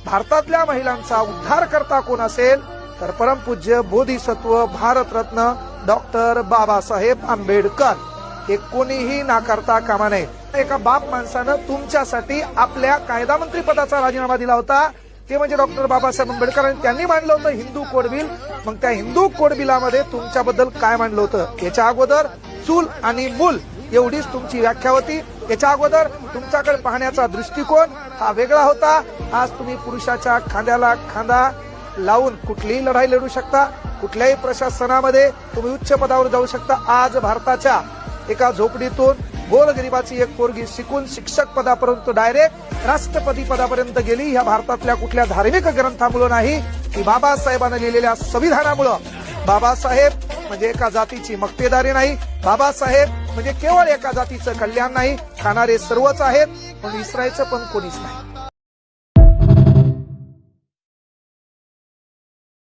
भारतातल्या महिलांचा उद्धार करता कोण असेल तर परमपूज्य बोधिसत्व भारतरत्न डॉक्टर बाबासाहेब आंबेडकर. हे कोणीही नाकारता कामा नये. एका बाप माणसानं तुमच्यासाठी आपल्या कायदा मंत्री पदाचा राजीनामा दिला होता, ते म्हणजे डॉक्टर बाबासाहेब आंबेडकर, आणि त्यांनी मांडलं होतं हिंदू कोड बिल. मग त्या हिंदू कोड बिलामध्ये तुमच्याबद्दल काय मांडलं होतं? याच्या अगोदर चूल आणि मूल एवढीच तुमची व्याख्या होती. याच्या अगोदर तुमच्याकडे पाहण्याचा दृष्टिकोन हा वेगळा होता. आज तुम्ही पुरुषाच्या खांद्याला खांदा लावून कुठलीही लढाई लढू शकता. कुठल्याही प्रशासनामध्ये तुम्ही उच्च पदावर जाऊ शकता. आज भारताच्या एका झोपडीतून गोरगरिबाची एक पोरगी शिकून शिक्षक पदापर्यंत डायरेक्ट राष्ट्रपती पदापर्यंत गेली. ह्या भारतातल्या कुठल्या धार्मिक ग्रंथामुळे नाही, ती बाबासाहेबांनी लिहिलेल्या संविधानामुळे. बाबासाहेब म्हणजे एका जातीची मक्तेदारी नाही. बाबासाहेब म्हणजे केवळ एका जातीचं कल्याण नाही. खाणारे सर्वच आहेत, पण विसरायचं पण कोणीच नाही.